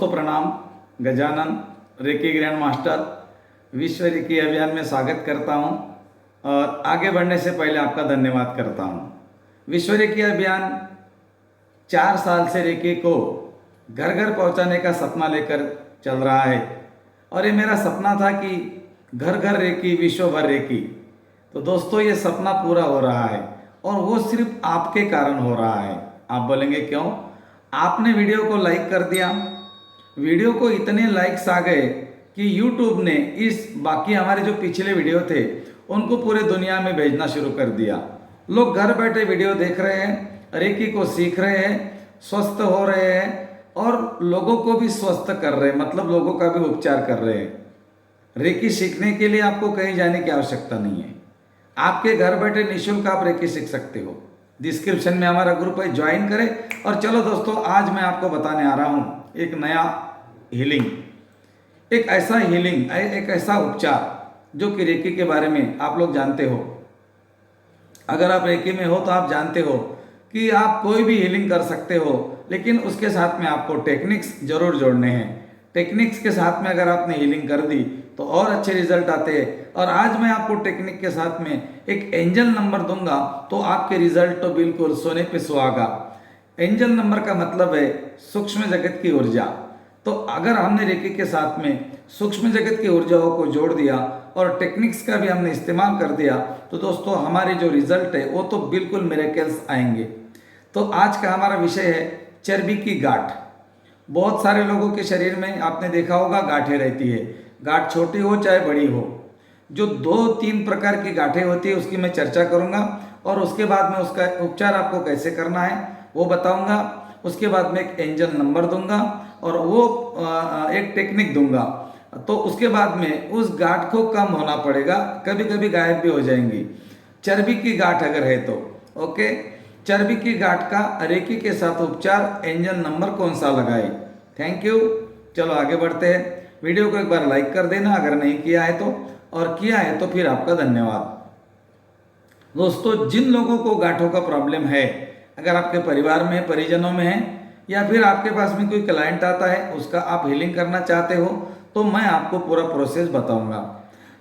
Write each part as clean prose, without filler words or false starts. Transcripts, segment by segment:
दोस्तों प्रणाम। Gajanan reiki grand master विश्व रेकी अभियान में स्वागत करता हूं और आगे बढ़ने से पहले आपका धन्यवाद करता हूं। विश्व रेकी अभियान 4 साल से रेकी को घर घर पहुंचाने का सपना लेकर चल रहा है और ये मेरा सपना था कि घर घर रेकी विश्व भर रेकी। तो दोस्तों ये सपना पूरा हो रहा है और वो सिर्फ आपके कारण हो रहा है। आप बोलेंगे क्यों? आपने वीडियो को लाइक कर दिया। वीडियो को इतने लाइक्स आ गए कि YouTube ने बाकी हमारे जो पिछले वीडियो थे उनको पूरे दुनिया में भेजना शुरू कर दिया। लोग घर बैठे वीडियो देख रहे हैं, रेकी को सीख रहे हैं, स्वस्थ हो रहे हैं और लोगों को भी स्वस्थ कर रहे हैं, मतलब लोगों का भी उपचार कर रहे हैं। रेकी सीखने के लिए आपको कहीं जाने की आवश्यकता नहीं है। आपके घर बैठे निःशुल्क आप रेकी सीख सकते हो। डिस्क्रिप्शन में हमारा ग्रुप है, ज्वाइन करें। और चलो दोस्तों, आज मैं आपको बताने आ रहा हूँ एक नया हीलिंग, एक ऐसा उपचार जो कि रेकी के बारे में आप लोग जानते हो। अगर आप रेकी में हो तो आप जानते हो कि आप कोई भी हीलिंग कर सकते हो, लेकिन उसके साथ में आपको टेक्निक्स जरूर जोड़ने हैं। टेक्निक्स के साथ में अगर आपने हीलिंग कर दी तो और अच्छे रिजल्ट आते हैं। और आज मैं आपको टेक्निक के साथ में एक एंजल नंबर दूंगा तो आपके रिजल्ट तो बिल्कुल सोने पे सुहागा। एंजल नंबर का मतलब है सूक्ष्म जगत की ऊर्जा। तो अगर हमने रेकी के साथ में सूक्ष्म जगत की ऊर्जाओं को जोड़ दिया और टेक्निक्स का भी हमने इस्तेमाल कर दिया तो दोस्तों हमारे जो रिजल्ट है वो तो बिल्कुल मिरेकल्स आएंगे। तो आज का हमारा विषय है चर्बी की गांठ। बहुत सारे लोगों के शरीर में आपने देखा होगा गांठें रहती है। गांठ छोटी हो चाहे बड़ी हो, जो 2-3 प्रकार की गांठें होती है उसकी मैं चर्चा करूंगा और उसके बाद में उसका उपचार आपको कैसे करना है वो बताऊंगा। उसके बाद में एक एंजल नंबर दूंगा और वो एक टेक्निक दूंगा। तो उसके बाद में उस गांठ को कम होना पड़ेगा, कभी कभी गायब भी हो जाएंगी। चर्बी की गांठ अगर है तो ओके, चर्बी की गांठ का रेकी के साथ उपचार, एंजल नंबर कौन सा लगाए। Thank you. चलो आगे बढ़ते हैं। वीडियो को एक बार लाइक कर देना अगर नहीं किया है तो, और किया है तो फिर आपका धन्यवाद। दोस्तों जिन लोगों को गांठों का प्रॉब्लम है, अगर आपके परिवार में परिजनों में है या फिर आपके पास में कोई क्लाइंट आता है उसका आप हीलिंग करना चाहते हो तो मैं आपको पूरा प्रोसेस बताऊंगा।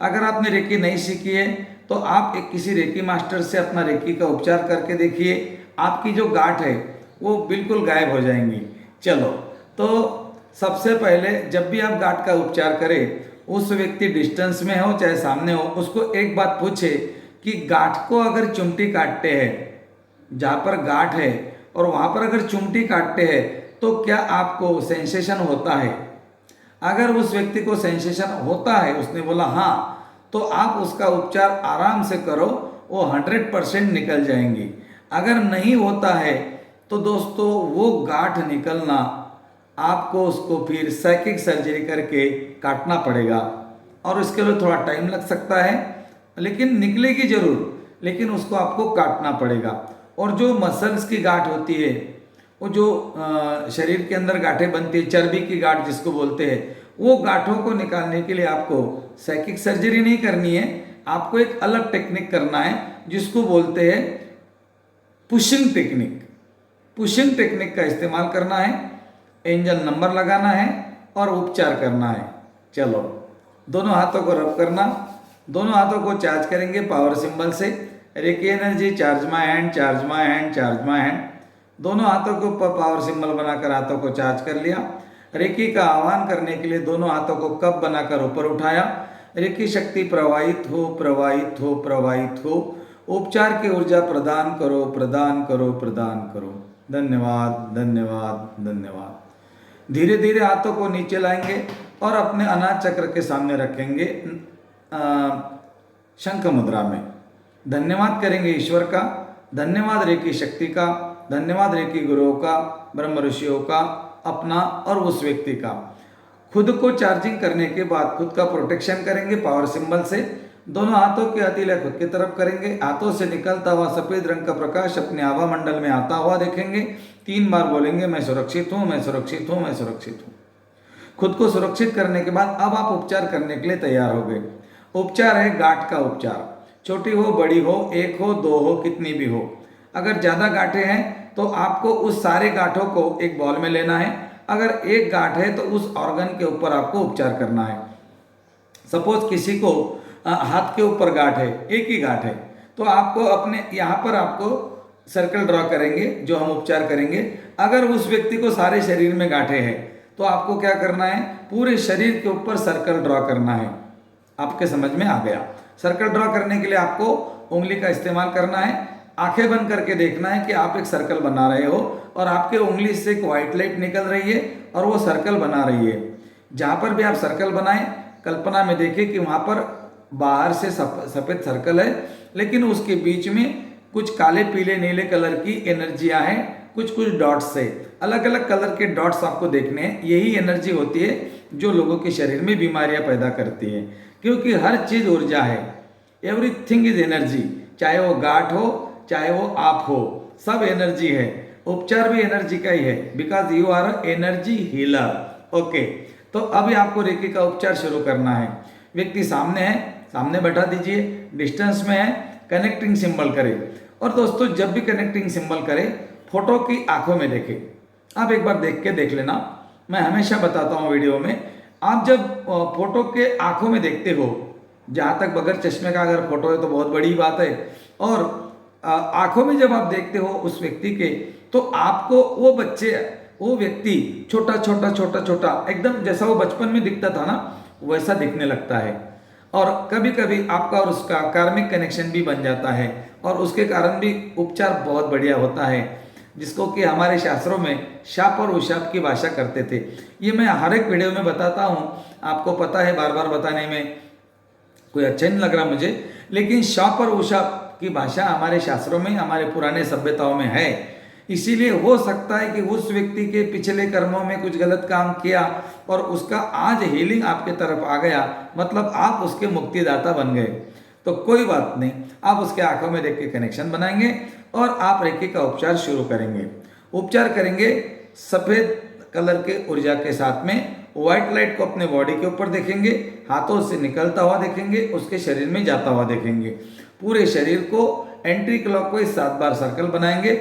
अगर आपने रेकी नहीं सीखी है तो आप किसी रेकी मास्टर से अपना रेकी का उपचार करके देखिए, आपकी जो गांठ है वो बिल्कुल गायब हो जाएंगी। चलो तो सबसे पहले जब भी आप गांठ का उपचार करें, उस व्यक्ति डिस्टेंस में हो चाहे सामने हो, उसको एक बात पूछे कि गांठ को अगर चिमटी काटते हैं, जहाँ पर गांठ है और वहाँ पर अगर चिमटी काटते हैं तो क्या आपको सेंसेशन होता है। अगर उस व्यक्ति को सेंसेशन होता है, उसने बोला हाँ, तो आप उसका उपचार आराम से करो, वो 100% निकल जाएंगी। अगर नहीं होता है तो दोस्तों वो गांठ निकलना आपको उसको फिर साइकिक सर्जरी करके काटना पड़ेगा और इसके लिए थोड़ा टाइम लग सकता है, लेकिन निकलेगी जरूर, लेकिन उसको आपको काटना पड़ेगा। और जो मसल्स की गांठ होती है, वो जो शरीर के अंदर गांठें बनती है, चर्बी की गांठ जिसको बोलते हैं, वो गांठों को निकालने के लिए आपको साइकिक सर्जरी नहीं करनी है, आपको एक अलग टेक्निक करना है जिसको बोलते हैं पुशिंग टेक्निक। पुशिंग टेक्निक का इस्तेमाल करना है, एंजल नंबर लगाना है और उपचार करना है। चलो दोनों हाथों को रब करना, दोनों हाथों को चार्ज करेंगे पावर सिंबल से। Reiki energy charge my hand, charge my hand, charge my hand. दोनों हाथों को पावर सिंबल बनाकर हाथों को चार्ज कर लिया। रेकी का आह्वान करने के लिए दोनों हाथों को कप बनाकर ऊपर उठाया। रेकी शक्ति प्रवाहित हो, प्रवाहित हो, प्रवाहित हो। उपचार की ऊर्जा प्रदान करो, प्रदान करो, प्रदान करो। धन्यवाद, धन्यवाद, धन्यवाद। धीरे धीरे हाथों को नीचे लाएंगे और अपने अनाज चक्र के सामने रखेंगे शंख मुद्रा में। धन्यवाद करेंगे ईश्वर का, धन्यवाद रेकी शक्ति का, धन्यवाद रेकी गुरुओं का, ब्रह्म ऋषियों का, अपना और उस व्यक्ति का। खुद को चार्जिंग करने के बाद खुद का प्रोटेक्शन करेंगे पावर सिंबल से। दोनों हाथों की हथेलियां खुद की तरफ करेंगे। हाथों से निकलता हुआ सफेद रंग का प्रकाश अपने आभा मंडल में आता हुआ देखेंगे। 3 बार बोलेंगे मैं सुरक्षित हूँ, मैं सुरक्षित हूँ, मैं सुरक्षित हूँ। खुद को सुरक्षित करने के बाद अब आप उपचार करने के लिए तैयार हो गए। उपचार है गांठ का उपचार, छोटी हो, बड़ी हो, 1 हो, 2 हो, कितनी भी हो। अगर ज़्यादा गांठें हैं तो आपको उस सारे गांठों को एक बॉल में लेना है। अगर एक गांठ है तो उस ऑर्गन के ऊपर आपको उपचार करना है। सपोज किसी को हाथ के ऊपर गांठ है, एक ही गांठ है, तो आपको अपने यहाँ पर आपको सर्कल ड्रॉ करेंगे जो हम उपचार करेंगे। अगर उस व्यक्ति को सारे शरीर में गांठें हैं तो आपको क्या करना है, पूरे शरीर के ऊपर सर्कल ड्रॉ करना है। आपके समझ में आ गया। सर्कल ड्रॉ करने के लिए आपको उंगली का इस्तेमाल करना है। आंखें बंद करके देखना है कि आप एक सर्कल बना रहे हो और आपके उंगली से एक व्हाइट लाइट निकल रही है और वो सर्कल बना रही है। जहाँ पर भी आप सर्कल बनाएं, कल्पना में देखें कि वहाँ पर बाहर से सफ़ेद सर्कल है, लेकिन उसके बीच में कुछ काले पीले नीले कलर की एनर्जियाँ हैं, कुछ कुछ डॉट्स है, अलग अलग कलर के डॉट्स आपको देखने हैं। यही एनर्जी होती है जो लोगों के शरीर में बीमारियां पैदा करती है, क्योंकि हर चीज़ ऊर्जा है। एवरीथिंग इज एनर्जी, चाहे वो गांठ हो चाहे वो आप हो, सब एनर्जी है। उपचार भी एनर्जी का ही है, because you are energy healer. Okay, तो अभी आपको रेकी का उपचार शुरू करना है। व्यक्ति सामने है, सामने बैठा दीजिए, डिस्टेंस में है, कनेक्टिंग सिंबल करें। और दोस्तों जब भी कनेक्टिंग सिंबल करें, फोटो की आंखों में देखें। आप एक बार देख के देख लेना, मैं हमेशा बताता हूँ वीडियो में, आप जब फोटो के आंखों में देखते हो, जहाँ तक बगैर चश्मे का अगर फोटो है तो बहुत बड़ी बात है, और आंखों में जब आप देखते हो उस व्यक्ति के, तो आपको वो बच्चे, वो व्यक्ति छोटा छोटा छोटा छोटा एकदम जैसा वो बचपन में दिखता था ना, वैसा दिखने लगता है। और कभी कभी आपका और उसका कार्मिक कनेक्शन भी बन जाता है, और उसके कारण भी उपचार बहुत बढ़िया होता है, जिसको कि हमारे शास्त्रों में शाप और उशाप की भाषा करते थे। ये मैं हर एक वीडियो में बताता हूँ, आपको पता है, बार बार बताने में कोई अच्छा नहीं लग रहा मुझे, लेकिन शाप और उशाप की भाषा हमारे शास्त्रों में, हमारे पुराने सभ्यताओं में है। इसीलिए हो सकता है कि उस व्यक्ति के पिछले कर्मों में कुछ गलत काम किया और उसका आज हीलिंग आपके तरफ आ गया, मतलब आप उसके मुक्तिदाता बन गए। तो कोई बात नहीं, आप उसके आंखों में देख के कनेक्शन बनाएंगे और आप रेकी का उपचार शुरू करेंगे। उपचार करेंगे सफ़ेद कलर के ऊर्जा के साथ में। व्हाइट लाइट को अपने बॉडी के ऊपर देखेंगे, हाथों से निकलता हुआ देखेंगे, उसके शरीर में जाता हुआ देखेंगे। पूरे शरीर को एंटी क्लॉकवाइज 7 बार सर्कल बनाएंगे।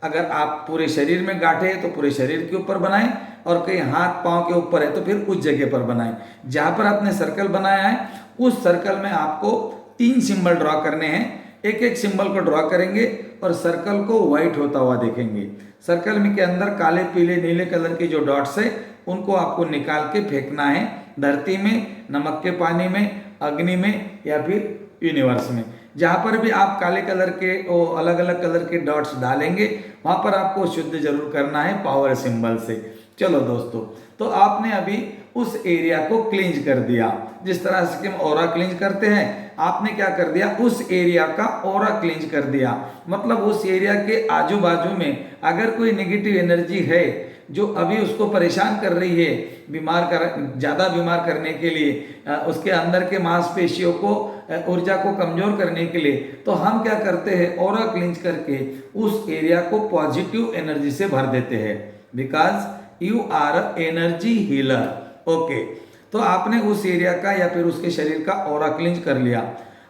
अगर आप पूरे शरीर में गांठे हैं तो पूरे शरीर के ऊपर बनाएं, और कहीं हाथ पांव के ऊपर है तो फिर उस जगह पर बनाएं। जहां पर आपने सर्कल बनाया है उस सर्कल में आपको 3 सिंबल ड्रॉ करने हैं। एक एक सिंबल को ड्रॉ करेंगे और सर्कल को व्हाइट होता हुआ देखेंगे। सर्कल में के अंदर काले पीले नीले कलर के जो डॉट्स है उनको आपको निकाल के फेंकना है, धरती में, नमक के पानी में, अग्नि में, या फिर यूनिवर्स में। जहाँ पर भी आप काले कलर के अलग अलग कलर के डॉट्स डालेंगे वहाँ पर आपको शुद्ध जरूर करना है पावर सिंबल से। चलो दोस्तों, तो आपने अभी उस एरिया को क्लींज कर दिया। जिस तरह से हम ऑरा क्लींज करते हैं, आपने क्या कर दिया, उस एरिया का ऑरा क्लींज कर दिया। मतलब उस एरिया के आजू बाजू में अगर कोई नेगेटिव एनर्जी है जो अभी उसको परेशान कर रही है, ज़्यादा बीमार करने के लिए, उसके अंदर के मांसपेशियों को, ऊर्जा को कमजोर करने के लिए, तो हम क्या करते हैं, ऑरा क्लींज करके उस एरिया को पॉजिटिव एनर्जी से भर देते हैं। Because you are energy healer. Okay, तो आपने उस एरिया का या फिर उसके शरीर का ऑरा क्लींज कर लिया।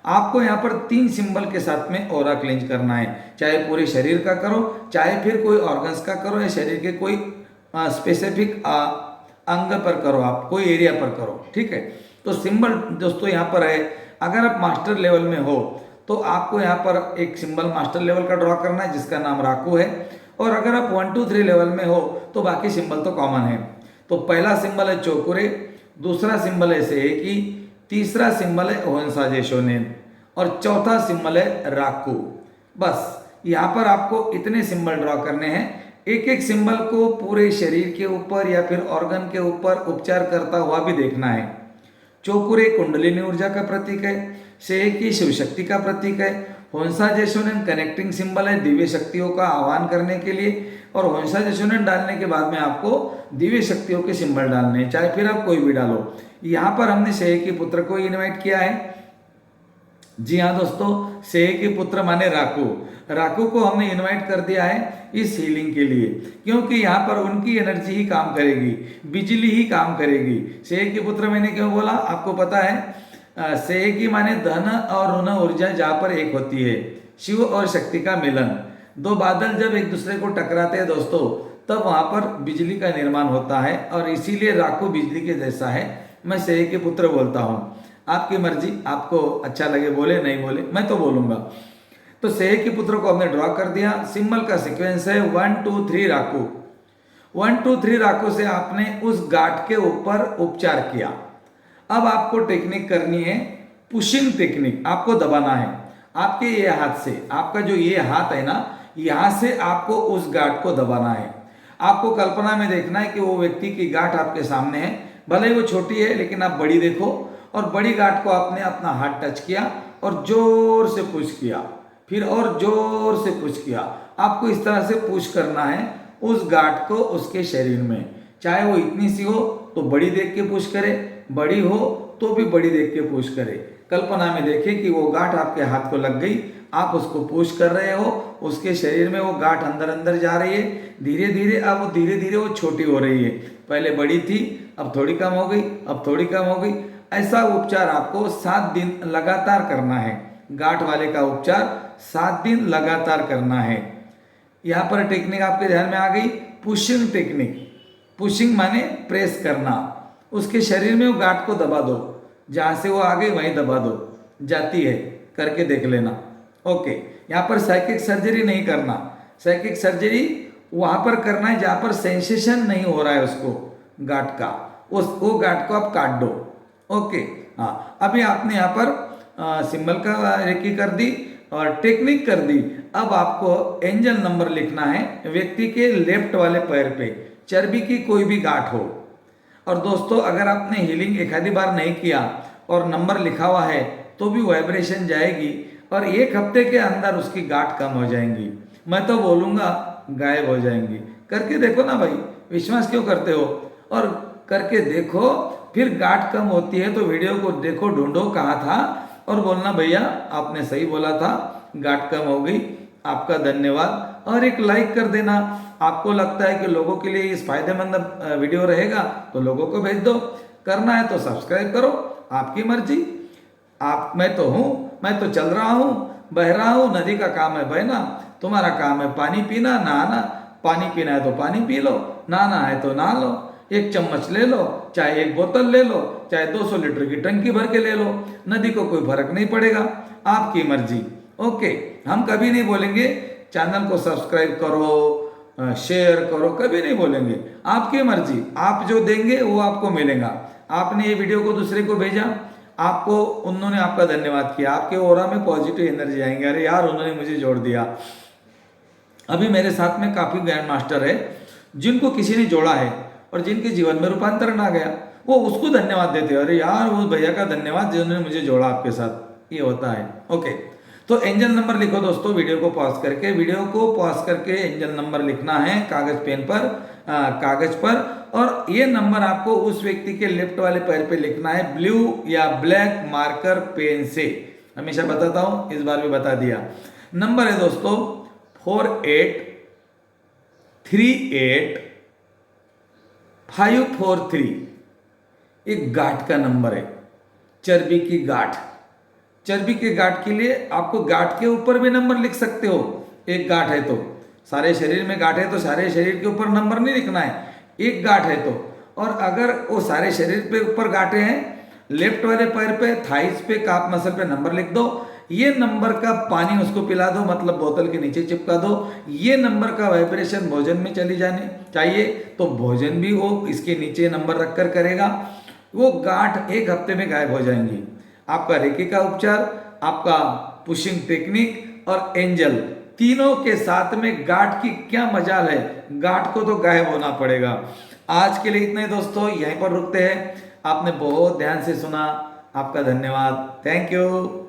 आपको यहाँ पर 3 सिंबल के साथ में ऑरा क्लींज करना है। चाहे पूरे शरीर का करो, चाहे फिर कोई ऑर्गन्स का करो, या शरीर के कोई स्पेसिफिक अंग पर करो, आप कोई एरिया पर करो, ठीक है। तो सिंबल दोस्तों यहाँ पर है। अगर आप मास्टर लेवल में हो तो आपको यहाँ पर एक सिंबल मास्टर लेवल का ड्रॉ करना है जिसका नाम राकू है। और अगर आप 1 2 3 लेवल में हो तो बाकी सिंबल तो कॉमन है। तो पहला सिंबल है चोकुरे, दूसरा सिंबल है सेकी, तीसरा सिंबल है ओहनसाजे शोनेन, और चौथा सिंबल है राकू। बस यहाँ पर आपको इतने सिंबल ड्रॉ करने हैं। एक एक सिंबल को पूरे शरीर के ऊपर या फिर ऑर्गन के ऊपर उपचार करता हुआ भी देखना है। चोकुरे कुंडलिनी ऊर्जा का प्रतीक है, सेकी शिव शक्ति का प्रतीक है, होंसाजे शोनेन कनेक्टिंग सिंबल है दिव्य शक्तियों का आह्वान करने के लिए, और होंसाजे शोनेन डालने के बाद में आपको दिव्य शक्तियों के सिंबल डालने हैं, चाहे फिर आप कोई भी डालो। यहाँ पर हमने सेकी पुत्र को इन्वाइट किया है। जी हाँ दोस्तों, सेकी पुत्र माने राकू, राकू को हमने इनवाइट कर दिया है इस हीलिंग के लिए, क्योंकि यहाँ पर उनकी एनर्जी ही काम करेगी, बिजली ही काम करेगी। सेकी पुत्र मैंने क्यों बोला, आपको पता है, सेकी माने धन और ऋण ऊर्जा जहाँ पर एक होती है, शिव और शक्ति का मिलन। 2 बादल जब एक दूसरे को टकराते हैं दोस्तों, तब वहाँ पर बिजली का निर्माण होता है और इसीलिए राखू बिजली के जैसा है। मैं सेय के पुत्र बोलता हूँ। आपकी मर्जी, आपको अच्छा लगे बोले, नहीं बोले, मैं तो बोलूँगा। तो सेय के पुत्र को हमने ड्रॉ कर दिया। सिंबल का सीक्वेंस है 1 2 3 राखू। 1 2 3 राखू से आपने उस गांठ के ऊपर उपचार किया। अब आपको टेक्निक करनी है पुशिंग टेक्निक। आपको दबाना है आपके ये हाथ से। आपका जो ये हाथ है ना, यहाँ से आपको उस गांठ को दबाना है। आपको कल्पना में देखना है कि वो व्यक्ति की गांठ आपके सामने है, भले ही वो छोटी है लेकिन आप बड़ी देखो। और बड़ी गांठ को आपने अपना हाथ टच किया और जोर से पुश किया, फिर और जोर से पुश किया। आपको इस तरह से पुश करना है उस गांठ को उसके शरीर में। चाहे वो इतनी सी हो तो बड़ी देख के पुश करे, बड़ी हो तो भी बड़ी देख के पुश करे। कल्पना में देखें कि वो गांठ आपके हाथ को लग गई, आप उसको पुश कर रहे हो, उसके शरीर में वो गांठ अंदर अंदर जा रही है। धीरे धीरे अब वो धीरे धीरे वो छोटी हो रही है। पहले बड़ी थी, अब थोड़ी कम हो गई, अब थोड़ी कम हो गई। ऐसा उपचार आपको 7 दिन लगातार करना है। गांठ वाले का उपचार 7 दिन लगातार करना है। यहाँ पर टेक्निक आपके ध्यान में आ गई, पुशिंग टेक्निक। पुशिंग माने प्रेस करना। उसके शरीर में वो गांठ को दबा दो, जहाँ से वो आ गई वहीं दबा दो। जाती है, करके देख लेना। ओके, यहाँ पर साइकिक सर्जरी नहीं करना। साइकिक सर्जरी वहाँ पर करना है जहाँ पर सेंसेशन नहीं हो रहा है उसको गांठ का, वो गांठ को आप काट दो। ओके, हाँ, अभी आपने यहाँ पर सिंबल का रेकी कर दी और टेक्निक कर दी। अब आपको एंजल नंबर लिखना है व्यक्ति के लेफ्ट वाले पैर पे, चर्बी की कोई भी गांठ हो। और दोस्तों, अगर आपने हीलिंग एक आधी बार नहीं किया और नंबर लिखा हुआ है तो भी वाइब्रेशन जाएगी और 1 हफ्ते के अंदर उसकी गांठ कम हो जाएंगी। मैं तो बोलूँगा गायब हो जाएंगी। करके देखो ना भाई, विश्वास क्यों करते हो? और करके देखो, फिर गांठ कम होती है तो वीडियो को देखो, ढूंढो कहाँ था और बोलना भैया आपने सही बोला था, गांठ कम हो गई, आपका धन्यवाद। और एक लाइक कर देना। आपको लगता है कि लोगों के लिए इस फायदेमंद वीडियो रहेगा तो लोगों को भेज दो। करना है तो सब्सक्राइब करो, आपकी मर्जी। मैं तो हूँ, मैं तो चल रहा हूँ, बह रहा हूँ। नदी का काम है बहना, तुम्हारा काम है पानी पीना, नहाना। पानी पीना है तो पानी पी लो, नहाना है तो नहा लो। 1 चम्मच ले लो, चाहे 1 बोतल ले लो, चाहे 200 लीटर की टंकी भर के ले लो। नदी को कोई फर्क नहीं पड़ेगा, आपकी मर्जी। ओके, हम कभी नहीं बोलेंगे चैनल को सब्सक्राइब करो, शेयर करो, कभी नहीं बोलेंगे। आपकी मर्जी, आप जो देंगे वो आपको मिलेगा। आपने ये वीडियो को दूसरे को भेजा, आपको उन्होंने आपका धन्यवाद किया, आपके ओरा में पॉजिटिव एनर्जी आएंगे। अरे यार, उन्होंने मुझे जोड़ दिया। अभी मेरे साथ में काफ़ी ग्रैंड मास्टर है जिनको किसी ने जोड़ा है और जिनके जीवन में रूपांतरण आ गया, वो उसको धन्यवाद देते हैं। अरे यार, वो भैया का धन्यवाद जिन्होंने मुझे जोड़ा आपके साथ। ये होता है। ओके, तो एंजल नंबर लिखो दोस्तों। वीडियो को पॉज करके एंजल नंबर लिखना है कागज पर। और ये नंबर आपको उस व्यक्ति के लेफ्ट वाले पैर पे लिखना है ब्लू या ब्लैक मार्कर पेन से। हमेशा बताता हूं, इस बार भी बता दिया। नंबर है दोस्तों 4838-543। एक गांठ का नंबर है, चर्बी की गांठ। चर्बी के गांठ के लिए आपको गांठ के ऊपर भी नंबर लिख सकते हो। एक गांठ है तो, सारे शरीर में गांठ है तो सारे शरीर के ऊपर नंबर नहीं लिखना है, एक गांठ है तो। और अगर वो सारे शरीर पे ऊपर गांठे हैं, लेफ्ट वाले पैर पे, थाइस पे, काफ मसल पे नंबर लिख दो। ये नंबर का पानी उसको पिला दो, मतलब बोतल के नीचे चिपका दो। ये नंबर का वाइब्रेशन भोजन में चली जाने चाहिए तो भोजन भी वो इसके नीचे नंबर रखकर करेगा। वो गांठ 1 हफ्ते में गायब हो जाएंगी। आपका रेकी का उपचार, आपका पुशिंग टेक्निक और एंजल, तीनों के साथ में गांठ की क्या मजाल है। गांठ को तो गायब होना पड़ेगा। आज के लिए इतना ही दोस्तों, यहीं पर रुकते हैं। आपने बहुत ध्यान से सुना, आपका धन्यवाद। Thank you.